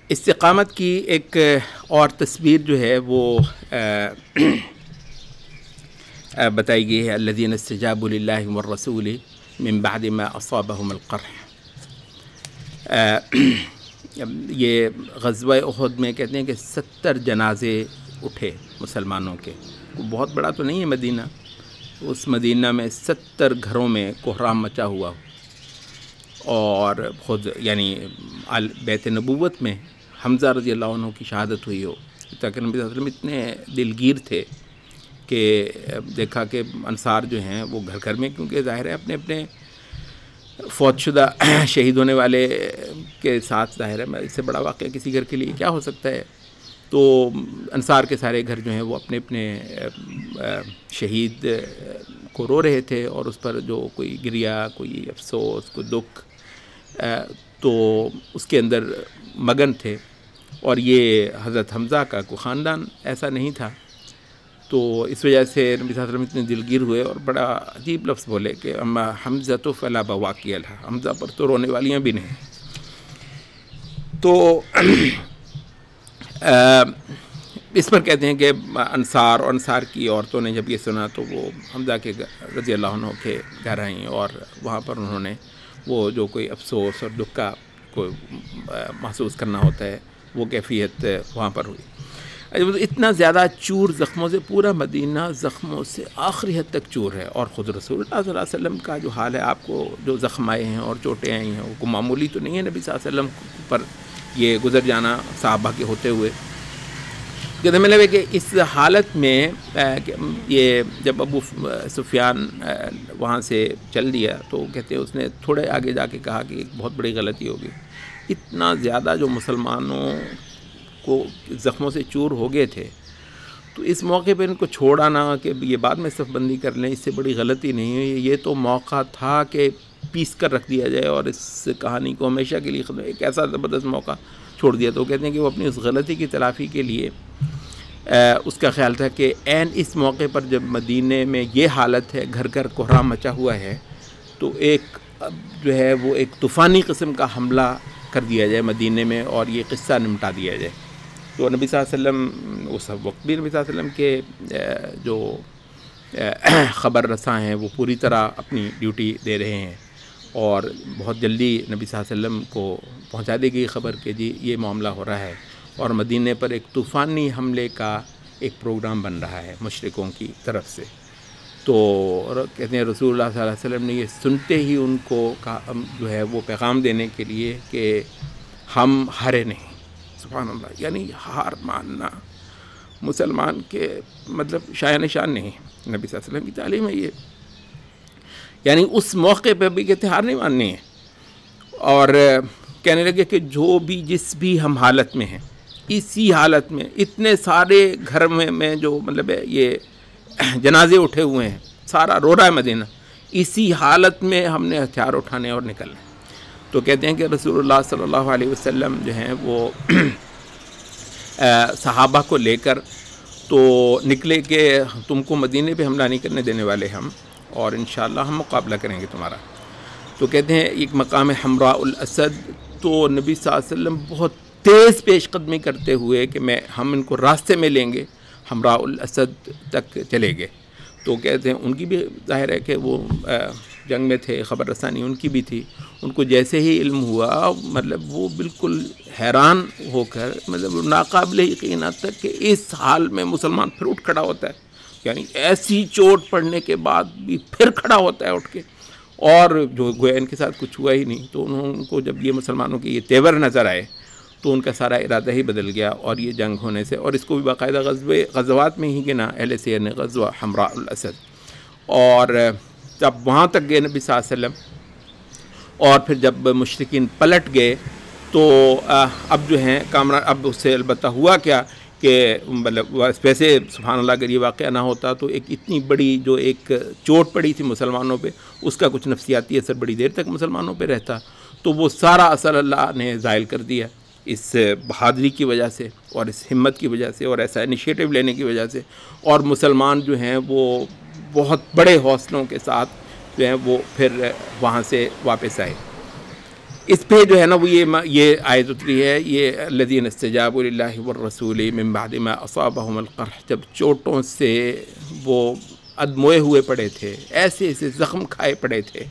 استقامت کی ایک اور تصویر جو ہے وہ بتائی گئی ہے، الذین استجابوا للہ والرسول من بعد ما اصابهم القرح۔ یہ غزوہ احد میں کہتے ہیں کہ 70 جنازے اٹھے مسلمانوں کے، بہت بڑا تو نہیں ہے مدینہ، اس مدینہ میں 70 گھروں میں کوہرام مچا ہوا، اور خود یعنی بیت نبوت میں حمزہ رضی اللہ عنہ کی شہادت ہوئی ہو، تاکہ نبی صلی اللہ علیہ وسلم اتنے دلگیر تھے کہ دیکھا کہ انصار جو ہیں وہ گھر گھر میں، کیونکہ ظاہر ہے اپنے اپنے فوت شدہ شہید ہونے والے کے ساتھ، ظاہر ہے اس سے بڑا واقعہ کسی گھر کے لیے کیا ہو سکتا ہے، تو انصار کے سارے گھر جو ہیں وہ اپنے اپنے شہید کو رو رہے تھے، اور اس پر جو کوئی گریہ، کوئی افسوس، کوئی دکھ، تو اس کے اندر مگن تھے۔ اور یہ حضرت حمزہ کا کوئی خاندان ایسا نہیں تھا، تو اس وجہ سے نبی صلی اللہ علیہ وسلم اتنے دلگیر ہوئے اور بڑا عجیب لفظ بولے کہ اما حمزہ فلا بواکی لہا، حمزہ پر تو رونے والیاں بھی نہیں۔ تو اس پر کہتے ہیں کہ انصار اور انصار کی عورتوں نے جب یہ سنا تو وہ حمزہ کے رضی اللہ عنہ کے گھر آئیں، اور وہاں پر انہوں نے وہ جو کوئی افسوس اور دکھ کا کوئی محسوس کرنا ہوتا ہے وہ کیفیت وہاں پر ہوئی۔ اتنا زیادہ چور زخموں سے، پورا مدینہ زخموں سے آخری حد تک چور ہے، اور خود رسول اللہ صلی اللہ علیہ وسلم کا جو حال ہے، آپ کو جو زخم آئے ہیں اور چوٹیں آئی ہیں وہ معمولی تو نہیں ہے نبی صلی اللہ علیہ وسلم پر یہ گزر جانا صحابہ کے ہوتے ہوئے۔ کہتے مطلب ہے کہ اس حالت میں یہ جب ابو سفیان وہاں سے چل دیا تو کہتے ہیں اس نے تھوڑے آگے جا کے کہا کہ ایک بہت بڑی غلطی ہوگی، اتنا زیادہ جو مسلمانوں کو زخموں سے چور ہو گئے تھے، تو اس موقع پہ ان کو چھوڑ آنا کہ یہ بعد میں صف بندی کر لیں، اس سے بڑی غلطی نہیں ہے، یہ تو موقع تھا کہ پیس کر رکھ دیا جائے اور اس کہانی کو ہمیشہ کے لیے ختم، ایک ایسا زبردست موقع چھوڑ دیا۔ تو کہتے ہیں کہ وہ اپنی اس غلطی کی تلافی کے لیے اس کا خیال تھا کہ عین اس موقع پر جب مدینے میں یہ حالت ہے، گھر گھر کوہرام مچا ہوا ہے، تو ایک جو ہے وہ ایک طوفانی قسم کا حملہ کر دیا جائے مدینے میں اور یہ قصہ نمٹا دیا جائے۔ تو نبی صلی اللہ علیہ وسلم اس وقت بھی نبی صلی اللہ علیہ وسلم کے جو خبر رساں ہیں وہ پوری طرح اپنی ڈیوٹی دے رہے ہیں، اور بہت جلدی نبی صلی اللہ علیہ وسلم کو پہنچا دی گئی خبر کہ جی یہ معاملہ ہو رہا ہے، اور مدینے پر ایک طوفانی حملے کا ایک پروگرام بن رہا ہے مشرکوں کی طرف سے۔ تو کہتے ہیں رسول اللہ صلی اللہ علیہ وسلم نے یہ سنتے ہی ان کو جو ہے وہ پیغام دینے کے لیے کہ ہم ہارے نہیں، سبحان اللہ، یعنی ہار ماننا مسلمان کے مطلب شایان نشان نہیں، نبی صلی اللہ علیہ وسلم کی تعلیم ہے یہ، یعنی اس موقع پہ بھی کہتے ہار نہیں ماننی ہے، اور کہنے لگے کہ جو بھی جس بھی ہم حالت میں ہیں، اسی حالت میں اتنے سارے گھر میں جو مطلب ہے یہ جنازے اٹھے ہوئے ہیں، سارا رو رہا ہے مدینہ، اسی حالت میں ہم نے ہتھیار اٹھانے اور نکلنے۔ تو کہتے ہیں کہ رسول اللہ صلی اللہ علیہ وسلم جو ہیں وہ صحابہ کو لے کر تو نکلے کہ تم کو مدینے پہ حملہ نہیں کرنے دینے والے ہم، اور انشاءاللہ ہم مقابلہ کریں گے تمہارا۔ تو کہتے ہیں ایک مقام حمراء الاسد، تو نبی صلی اللہ علیہ وسلم بہت تیز پیش قدمی کرتے ہوئے کہ ہم ان کو راستے میں لیں گے، حمراء الاسد تک چلے گئے۔ تو کہتے ہیں ان کی بھی ظاہر ہے کہ وہ جنگ میں تھے، خبر رسانی ان کی بھی تھی، ان کو جیسے ہی علم ہوا مطلب وہ بالکل حیران ہو کر مطلب ناقابل یقین تک کہ اس حال میں مسلمان پھر اٹھ کھڑا ہوتا ہے، یعنی ایسی چوٹ پڑنے کے بعد بھی پھر کھڑا ہوتا ہے اٹھ کے، اور جو گویا ان کے ساتھ کچھ ہوا ہی نہیں۔ تو ان کو جب یہ مسلمانوں کے یہ تیور نظر آئے تو ان کا سارا ارادہ ہی بدل گیا، اور یہ جنگ ہونے سے، اور اس کو بھی باقاعدہ غزوات میں ہی گنا اہل سیر نے، غزوہ حمراء الاسد۔ اور جب وہاں تک گئے نبی صلی اللہ علیہ وسلم، اور پھر جب مشرکین پلٹ گئے تو اب جو ہیں کامران، اب اس سے البتہ ہوا کیا کہ مطلب ویسے سبحان اللہ اگر یہ واقعہ نہ ہوتا تو ایک اتنی بڑی جو ایک چوٹ پڑی تھی مسلمانوں پہ، اس کا کچھ نفسیاتی اثر بڑی دیر تک مسلمانوں پہ رہتا، تو وہ سارا اثر اللہ نے زائل کر دیا اس بہادری کی وجہ سے، اور اس ہمت کی وجہ سے، اور ایسا انیشیٹو لینے کی وجہ سے، اور مسلمان جو ہیں وہ بہت بڑے حوصلوں کے ساتھ جو ہیں وہ پھر وہاں سے واپس آئے۔ اس پہ جو ہے نا وہ یہ آیت اتری ہے، یہ الذین استجابوا للہ والرسول من بعد ما اصابهم القرح، جب چوٹوں سے وہ ادموئے ہوئے پڑے تھے، ایسے ایسے زخم کھائے پڑے تھے،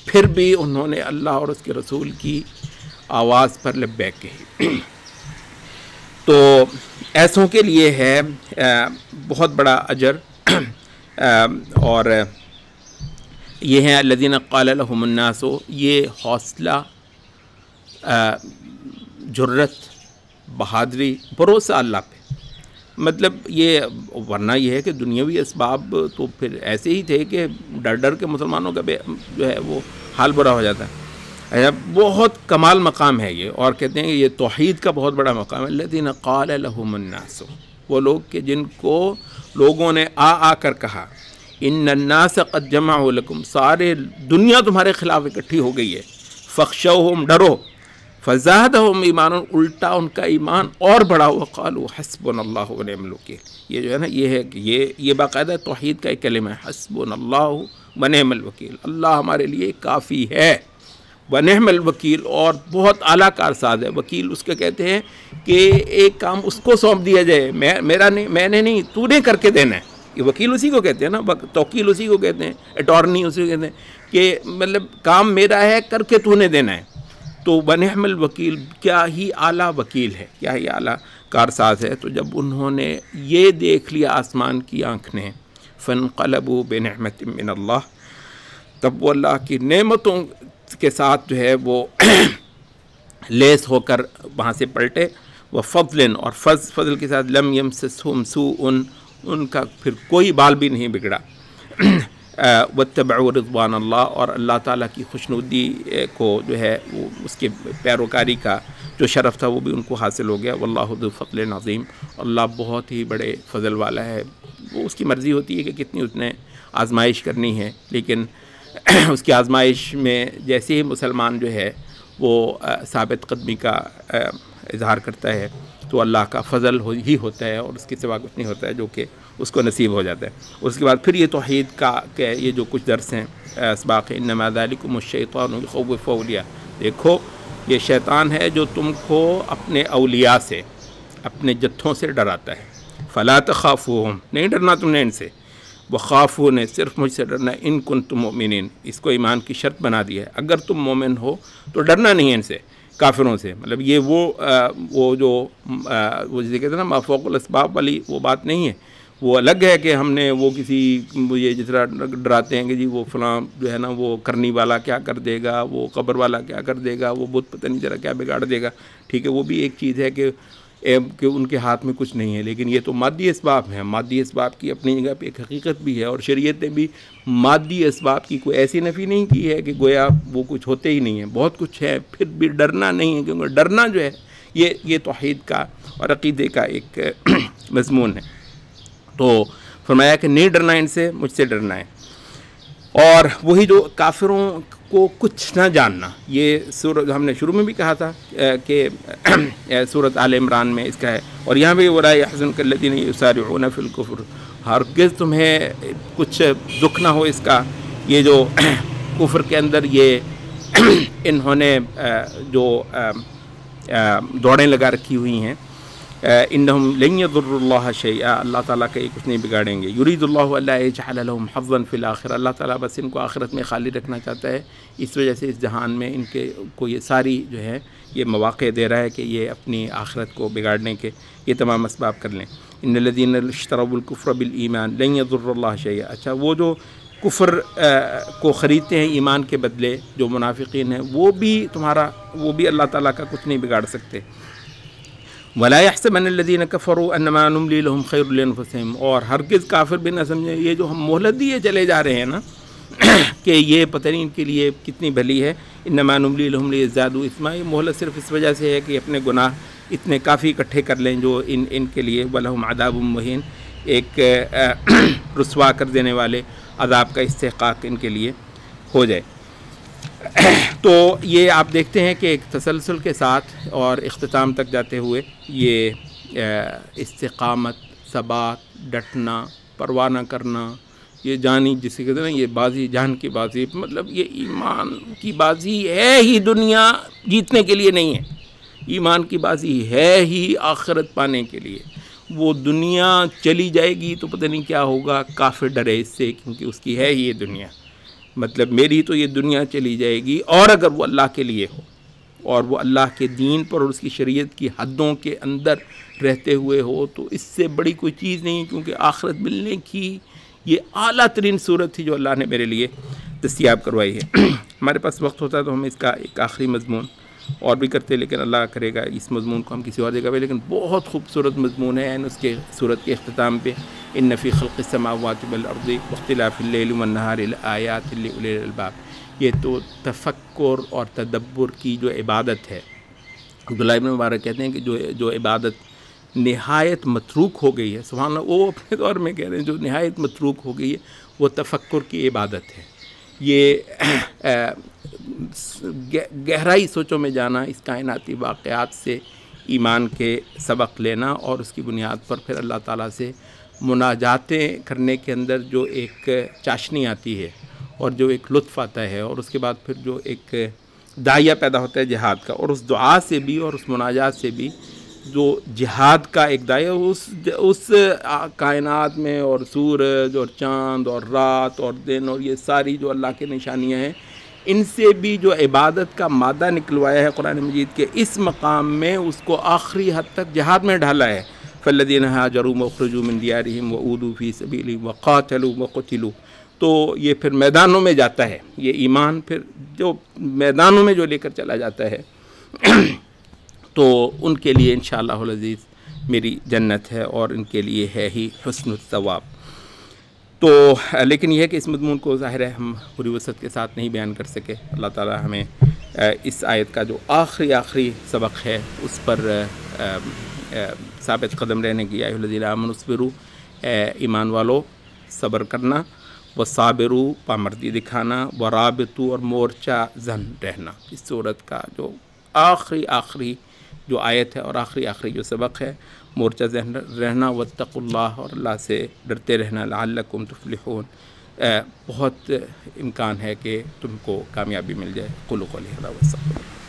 پھر بھی انہوں نے اللہ اور اس کے رسول کی آواز پر لبیک کہی۔ تو ایسوں کے لیے ہے بہت بڑا اجر، اور یہ ہیں الذین قال لهم الناس، یہ حوصلہ، جرت، بہادری، بھروسہ اللہ پہ، مطلب یہ، ورنہ یہ ہے کہ دنیاوی اسباب تو پھر ایسے ہی تھے کہ ڈر ڈر کے مسلمانوں کا جو ہے وہ حال برا ہو جاتا ہے۔ بہت کمال مقام ہے یہ، اور کہتے ہیں کہ یہ توحید کا بہت بڑا مقام ہے۔ الذین قال لهم الناس، وہ لوگ کہ جن کو لوگوں نے آ کر کہا، ان الناس قد جمعوا لکم، سارے دنیا تمہارے خلاف اکٹھی ہو گئی ہے، فخشوہم، ڈرو، فزادہم ایمانا، الٹا ان کا ایمان اور بڑھا، وقالوا حسبنا اللہ ونعم الوکیل۔ یہ جو ہے نا یہ ہے کہ یہ باقاعدہ توحید کا ایک کلمہ ہے، حسبنا اللہ ونعم الوکیل، اللہ ہمارے لیے کافی ہے، ونعم الوکیل، اور بہت اعلیٰ کارساز ہے۔ وکیل اس کے کہتے ہیں کہ ایک کام اس کو سونپ دیا جائے، میرا نہیں، میں نے نہیں، تو نے کر کے دینا ہے۔ یہ وکیل اسی کو کہتے ہیں نا، توکیل اسی کو کہتے ہیں، اٹارنی اسی کو کہتے ہیں، کہ مطلب کام میرا ہے، کر کے تو نے دینا ہے۔ تو ونعم الوکیل، کیا ہی اعلیٰ وکیل ہے، کیا ہی اعلیٰ کارساز ہے۔ تو جب انہوں نے یہ دیکھ لیا آسمان کی آنکھ نے، فانقلبوا بنعمت من اللہ، تب وہ اللہ کی نعمتوں کے ساتھ جو ہے وہ لیس ہو کر وہاں سے پلٹے، وفضل، اور فضل کے ساتھ، لم یمسسہم سوء، ان کا پھر کوئی بال بھی نہیں بگڑا، واتبعوا رضوان اللہ، اور اللہ تعالیٰ کی خوشنودی کو جو ہے وہ اس کے پیروکاری کا جو شرف تھا وہ بھی ان کو حاصل ہو گیا۔ واللہ ذو فضل عظیم، اللہ بہت ہی بڑے فضل والا ہے۔ وہ اس کی مرضی ہوتی ہے کہ کتنی اس نے آزمائش کرنی ہے، لیکن اس کی آزمائش میں جیسے ہی مسلمان جو ہے وہ ثابت قدمی کا اظہار کرتا ہے تو اللہ کا فضل ہی ہوتا ہے، اور اس کے سوا کچھ نہیں ہوتا ہے جو کہ اس کو نصیب ہو جاتا ہے۔ اس کے بعد پھر یہ توحید کا کہ یہ جو کچھ درس ہیں اسباق، انما ذالکم الشیطان یخوف اولیاء، دیکھو یہ شیطان ہے جو تم کو اپنے اولیاء سے، اپنے جتھوں سے ڈراتا ہے، فلا تخافوہم، نہیں ڈرنا تم نے ان سے، وخافون، صرف مجھ سے ڈرنا، ان کنتم مؤمنین، اس کو ایمان کی شرط بنا دی ہے، اگر تم مومن ہو تو ڈرنا نہیں ہے ان سے، کافروں سے۔ مطلب یہ وہ جو وہ جسے کہتے ہیں نا ما فوق الاسباب والی وہ بات نہیں ہے، وہ الگ ہے کہ ہم نے وہ کسی، یہ جس طرح ڈراتے ہیں کہ جی وہ فلاں جو ہے نا وہ کرنی والا کیا کر دے گا، وہ قبر والا کیا کر دے گا، وہ بت پتہ نہیں ذرا کیا بگاڑ دے گا، ٹھیک ہے، وہ بھی ایک چیز ہے کہ ان کے ہاتھ میں کچھ نہیں ہے، لیکن یہ تو مادی اسباب ہیں، مادی اسباب کی اپنی جگہ پہ ایک حقیقت بھی ہے، اور شریعت نے بھی مادی اسباب کی کوئی ایسی نفی نہیں کی ہے کہ گویا وہ کچھ ہوتے ہی نہیں ہیں، بہت کچھ ہے، پھر بھی ڈرنا نہیں ہے، کیونکہ ڈرنا جو ہے یہ توحید کا اور عقیدے کا ایک مضمون ہے۔ تو فرمایا کہ نہیں ڈرنا ان سے، مجھ سے ڈرنا ہے۔ اور وہی جو کافروں کو کچھ نہ جاننا، یہ سورۃ ہم نے شروع میں بھی کہا تھا کہ سورۃ آل عمران میں اس کا ہے، اور یہاں بھی وَلَا يَحْزُنْكَ الَّذِينَ يُسَارِعُونَ فِي الْكُفْرِ، ہرگز تمہیں کچھ دکھ نہ ہو اس کا، یہ جو کفر کے اندر یہ انہوں نے جو دوڑیں لگا رکھی ہوئی ہیں، انہم لن یضر اللہ شیئا، اللہ تعالیٰ کا یہ کچھ نہیں بگاڑیں گے، یرید اللہ الا یجعل لهم حظا فی الآخرہ، اللہ تعالیٰ بس ان کو آخرت میں خالی رکھنا چاہتا ہے، اس وجہ سے اس جہان میں ان کے کو یہ ساری جو ہے یہ مواقع دے رہا ہے کہ یہ اپنی آخرت کو بگاڑنے کے یہ تمام اسباب کر لیں۔ ان الذین اشتروا الکفر بالایمان لن یضر اللہ شیئا، اچھا وہ جو کفر کو خریدتے ہیں ایمان کے بدلے، جو منافقین ہیں، وہ بھی اللہ تعالیٰ کا کچھ نہیں بگاڑ سکتے۔ وَلَا يَحْسَبَنَّ الَّذِينَ كَفَرُوا أَنَّمَا نُمْلِي لَهُمْ خَيْرٌ لِأَنفُسِهِمْ، اور ہرگز کافر بھی نہ سمجھیں یہ جو ہم مہلت دیے چلے جا رہے ہیں نا کہ یہ پتہ نہیں ان کے لیے کتنی بھلی ہے، انما نملی لهم لیزدادوا اثما، یہ مہلت صرف اس وجہ سے ہے کہ اپنے گناہ اتنے کافی اکٹھے کر لیں جو ان کے لیے وَلَهُمْ عَذَابٌ مُّهِينٌ، ایک رسوا کر دینے والے عذاب کا استحقاق ان کے لیے ہو جائے۔ تو یہ آپ دیکھتے ہیں کہ ایک تسلسل کے ساتھ اور اختتام تک جاتے ہوئے یہ استقامت، ثبات، ڈٹنا، پرواہ نہ کرنا، یہ جانی جسے کہتے ہیں نا، یہ بازی جان کی بازی، مطلب یہ ایمان کی بازی ہے ہی دنیا جیتنے کے لیے نہیں ہے، ایمان کی بازی ہے ہی آخرت پانے کے لیے۔ وہ دنیا چلی جائے گی تو پتہ نہیں کیا ہوگا، کافر ڈرے اس سے، کیونکہ اس کی ہے ہی یہ دنیا، مطلب میری تو یہ دنیا چلی جائے گی، اور اگر وہ اللہ کے لیے ہو اور وہ اللہ کے دین پر اور اس کی شریعت کی حدوں کے اندر رہتے ہوئے ہو، تو اس سے بڑی کوئی چیز نہیں، کیونکہ آخرت ملنے کی یہ اعلیٰ ترین صورت تھی جو اللہ نے میرے لیے دستیاب کروائی ہے۔ ہمارے پاس وقت ہوتا ہے تو ہم اس کا ایک آخری مضمون اور بھی کرتے، لیکن اللہ کرے گا اس مضمون کو ہم کسی اور جگہ پہ، لیکن بہت خوبصورت مضمون ہے اس کے صورت کے اختتام پہ، ان فی خلق السماوات والارض واختلاف اللیل والنہار لآیات لأولی الالباب۔ یہ تو تفکر اور تدبر کی جو عبادت ہے، عبداللہ ابن مبارک کہتے ہیں کہ جو عبادت نہایت متروک ہو گئی ہے، سبحان اللہ، وہ اپنے دور میں کہہ رہے ہیں جو نہایت متروک ہو گئی ہے وہ تفکر کی عبادت ہے۔ یہ گہرائی سوچوں میں جانا، اس کائناتی واقعات سے ایمان کے سبق لینا، اور اس کی بنیاد پر پھر اللہ تعالیٰ سے مناجاتیں کرنے کے اندر جو ایک چاشنی آتی ہے اور جو ایک لطف آتا ہے، اور اس کے بعد پھر جو ایک داعیہ پیدا ہوتا ہے جہاد کا، اور اس دعا سے بھی اور اس مناجات سے بھی جو جہاد کا ایک داعیہ، اس کائنات میں اور سورج اور چاند اور رات اور دن اور یہ ساری جو اللہ کی نشانیاں ہیں، ان سے بھی جو عبادت کا مادہ نکلوایا ہے قرآن مجید کے اس مقام میں، اس کو آخری حد تک جہاد میں ڈھالا ہے۔ فالذین ہاجروا واخرجوا من دیارہم وأوذوا فی سبیلی وقاتلوا وقتلوا، تو یہ پھر میدانوں میں جاتا ہے، یہ ایمان پھر جو میدانوں میں جو لے کر چلا جاتا ہے تو ان کے لیے انشاءاللہ العزیز میری جنت ہے، اور ان کے لیے ہے ہی حسن الثواب۔ تو لیکن یہ ہے کہ اس مضمون کو ظاہر ہے ہم پوری وسعت کے ساتھ نہیں بیان کر سکے۔ اللہ تعالی ہمیں اس آیت کا جو آخری سبق ہے اس پر ثابت قدم رہنے کی، یا ایھا الذین آمنوا اصبروا، ایمان والو صبر کرنا، وصابروا پامردی دکھانا، ورابطوا اور مورچہ زن رہنا۔ اس صورت کا جو آخری جو آیت ہے اور آخری جو سبق ہے، مورچہ ذہن رہنا، واتقوا اللہ، اور اللہ سے ڈرتے رہنا، لعلکم تفلحون، بہت امکان ہے کہ تم کو کامیابی مل جائے۔ قولوا قولی ھذا واستغفر اللہ۔